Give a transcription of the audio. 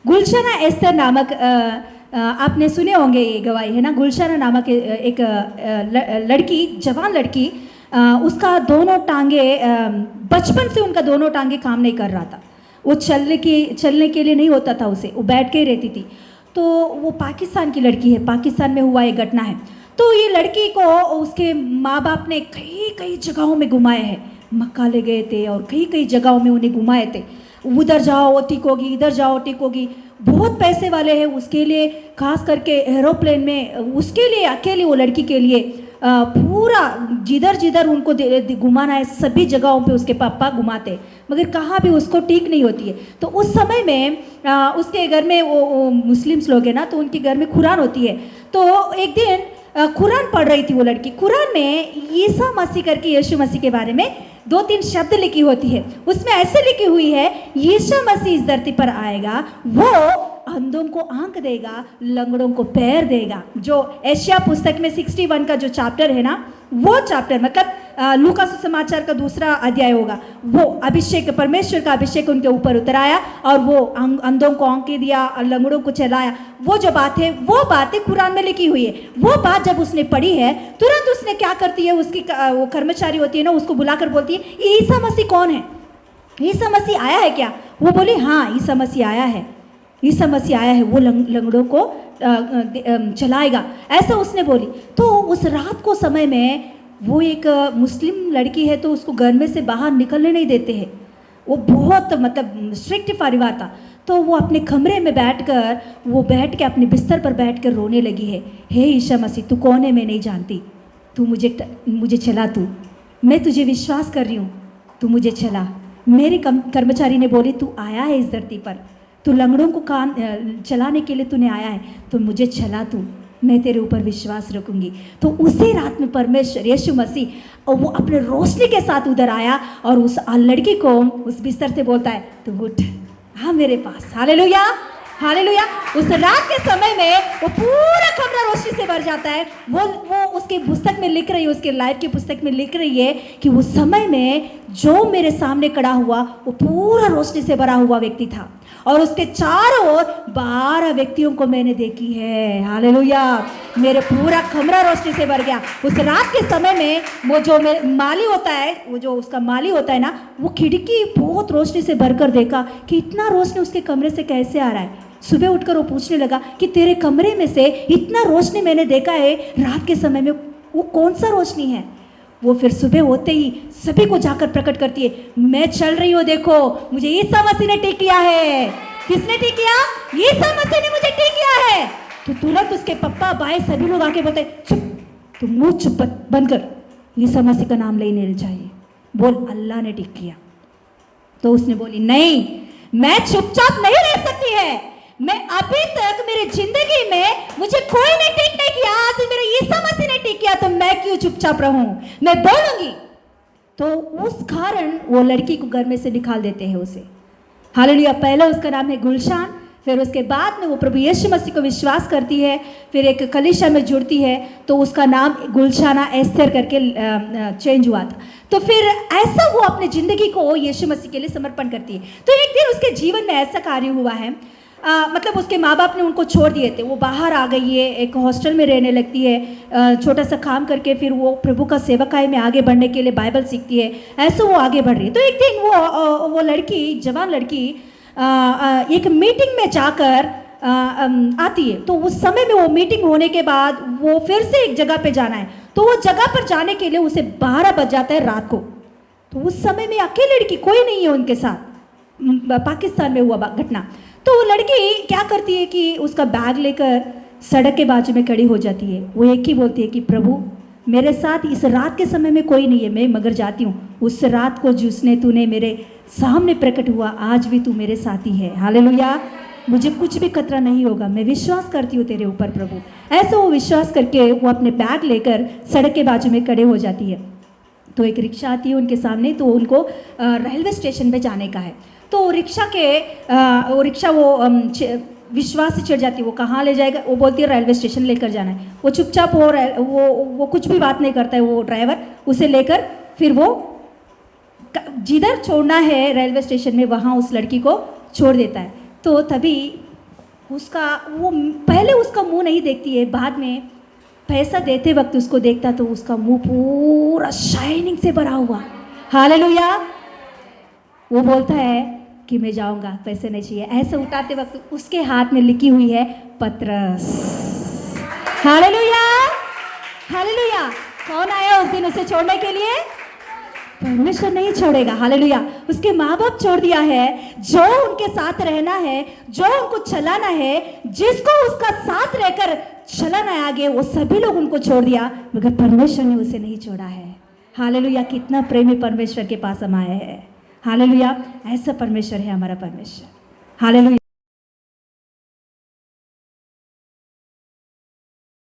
गुलशना एस्तर नामक आपने सुने होंगे ये गवाही है ना। गुलशना नामक एक लड़की, जवान लड़की, उसका दोनों टांगे बचपन से उनका दोनों टांगे काम नहीं कर रहा था। वो चलने के लिए नहीं होता था उसे, वो बैठ के ही रहती थी। तो वो पाकिस्तान की लड़की है, पाकिस्तान में हुआ ये घटना है। तो ये लड़की को उसके माँ बाप ने कई कई जगहों में घुमाए हैं, मक्का ले गए थे और कई कई जगहों में उन्हें घुमाए थे। उधर जाओ वो ठीक होगी, इधर जाओ ठीक होगी। बहुत पैसे वाले हैं, उसके लिए खास करके एरोप्लेन में उसके लिए अकेले वो लड़की के लिए पूरा जिधर जिधर उनको घुमाना है सभी जगहों पे उसके पापा घुमाते, मगर कहाँ भी उसको ठीक नहीं होती है। तो उस समय में उसके घर में वो मुस्लिम्स लोग हैं ना, तो उनके घर में कुरान होती है। तो एक दिन कुरान पढ़ रही थी वो लड़की। कुरान में ईसा मसीह करके, यीशु मसीह के बारे में 2-3 शब्द लिखी होती है। उसमें ऐसे लिखी हुई है, यीशु मसीह इस धरती पर आएगा, वो अंधों को आंख देगा, लंगड़ों को पैर देगा। जो एशिया पुस्तक में 61 का जो चैप्टर है ना, वो चैप्टर मतलब लूका सुसमाचार का 2रा अध्याय होगा। वो अभिषेक, परमेश्वर का अभिषेक उनके ऊपर उतर आया और वो अंधों को आंखें दिया, लंगड़ों को चलाया। वो जो बात है, वो बातें कुरान में लिखी हुई है। वो बात जब उसने पढ़ी है, तुरंत उसने क्या करती है, उसकी वो कर्मचारी होती है ना, उसको बुलाकर बोलती है, ईसा मसीह कौन है? ईसा मसीह आया है क्या? वो बोली, हाँ ईसा मसीह आया है, ईसा मसीह आया है, वो लंगड़ों को चलाएगा, ऐसा उसने बोली। तो उस रात को समय में वो एक मुस्लिम लड़की है, तो उसको घर में से बाहर निकलने नहीं देते हैं। वो बहुत मतलब स्ट्रिक्ट परिवार था। तो वो अपने कमरे में बैठ के अपने बिस्तर पर बैठकर रोने लगी है, हे ईसा मसीह तू कौन है मैं नहीं जानती, तू मुझे चला, तू मैं तुझे विश्वास कर रही हूँ, तू मुझे चला। मेरे कर्मचारी ने बोली, तू आया है इस धरती पर, तू लंगड़ों को कान चलाने के लिए तूने आया है, तो मुझे चला, तू मैं तेरे ऊपर विश्वास रखूंगी। तो उसी रात में परमेश्वर यीशु मसीह और वो अपने रोशनी के साथ उधर आया और उस लड़की को उस बिस्तर से बोलता है, तू उठ, हाँ मेरे पास। Hallelujah, hallelujah. उस रात के समय में वो पूरा कमरा रोशनी से भर जाता है। वो उसकी पुस्तक में लिख रही है, उसके लाइफ की पुस्तक में लिख रही है कि उस समय में जो मेरे सामने खड़ा हुआ वो पूरा रोशनी से भरा हुआ व्यक्ति था और उसके चारों ओर 12 व्यक्तियों को मैंने देखी है। हालेलुया, मेरे पूरा कमरा रोशनी से भर गया। उस रात के समय में वो जो माली होता है, वो जो उसका माली होता है ना, वो खिड़की बहुत रोशनी से भरकर देखा कि इतना रोशनी उसके कमरे से कैसे आ रहा है। सुबह उठकर वो पूछने लगा कि तेरे कमरे में से इतना रोशनी मैंने देखा है रात के समय में, वो कौन सा रोशनी है? वो फिर सुबह होते ही सभी को जाकर प्रकट करती है, मैं चल रही हूँ, देखो मुझे ईसा मसीह ने ठीक किया है। किसने ठीक किया? ईसा मसीह ने मुझे ठीक किया है। तो तुरंत उसके पप्पा भाई सभी लोग आके बोलते, चुप, तुम मुंह चुप बंद कर, ईसा मसीह का नाम लेने चाहिए, बोल अल्लाह ने ठीक किया। तो उसने बोली, नहीं मैं चुपचाप नहीं रह सकती है, मैं अभी तक मेरी जिंदगी में मुझे कोई ने ठीक नहीं किया, आज मेरे ईसा मसीह ने ठीक किया, तो मैं क्यों चुपचाप रहूं, मैं बोलूंगी। तो उस कारण वो लड़की को घर में से निकाल देते हैं उसे। हालेलुया। पहले उसका नाम है गुलशान, फिर उसके बाद में वो प्रभु यीशु मसीह को विश्वास करती है, फिर एक कलीसिया में जुड़ती है, तो उसका नाम गुलशाना एस्तर करके चेंज हुआ था। तो फिर ऐसा वो अपनी ज़िंदगी को यीशु मसीह के लिए समर्पण करती है। तो एक दिन उसके जीवन में ऐसा कार्य हुआ है, मतलब उसके माँ बाप ने उनको छोड़ दिए थे, वो बाहर आ गई है, एक हॉस्टल में रहने लगती है, छोटा सा काम करके फिर वो प्रभु का सेवकाई में आगे बढ़ने के लिए बाइबल सीखती है, ऐसे वो आगे बढ़ रही है। तो एक दिन वो लड़की, जवान लड़की एक मीटिंग में जाकर आती है। तो उस समय में वो मीटिंग होने के बाद वो फिर से एक जगह पे जाना है, तो वो जगह पर जाने के लिए उसे 12 बज जाता है रात को। तो उस समय में अकेली लड़की, कोई नहीं है उनके साथ, पाकिस्तान में हुआ घटना। तो वो लड़की क्या करती है कि उसका बैग लेकर सड़क के बाजू में खड़ी हो जाती है। वो एक ही बोलती है कि प्रभु मेरे साथ इस रात के समय में कोई नहीं है, मैं मगर जाती हूँ, उस रात को जिसने तूने मेरे सामने प्रकट हुआ, आज भी तू मेरे साथी है। हालेलुया, मुझे कुछ भी खतरा नहीं होगा, मैं विश्वास करती हूँ तेरे ऊपर प्रभु। ऐसा वो विश्वास करके वो अपने बैग लेकर सड़क के बाजू में खड़े हो जाती है। तो एक रिक्शा आती है उनके सामने, तो उनको रेलवे स्टेशन पे जाने का है। तो वो रिक्शा विश्वास से चढ़ जाती है। वो कहाँ ले जाएगा? वो बोलती है रेलवे स्टेशन लेकर जाना है। वो चुपचाप वो कुछ भी बात नहीं करता है, वो ड्राइवर उसे लेकर फिर वो जिधर छोड़ना है रेलवे स्टेशन में, वहाँ उस लड़की को छोड़ देता है। तो तभी उसका वो पहले उसका मुंह नहीं देखती है, बाद में पैसा देते वक्त उसको देखता तो उसका मुंह पूरा शाइनिंग से भरा हुआ। हालेलुया। वो बोलता है कि मैं जाऊंगा, पैसे नहीं चाहिए। ऐसे उठाते वक्त उसके हाथ में लिखी हुई है पत्रस। Hallelujah, hallelujah. कौन आया उस दिन उसे छोड़ने के लिए? परमेश्वर नहीं छोड़ेगा। हालेलुया। उसके माँ बाप छोड़ दिया है, जो उनके साथ रहना है, जो उनको चलाना है, जिसको उसका साथ रहकर चलाना है आगे, वो सभी लोग उनको छोड़ दिया, मगर परमेश्वर ने उसे नहीं छोड़ा है। हालेलुया। कितना प्रेमी परमेश्वर के पास हम आए हैं। हालेलुया। ऐसा परमेश्वर है हमारा परमेश्वर। हालेलुया।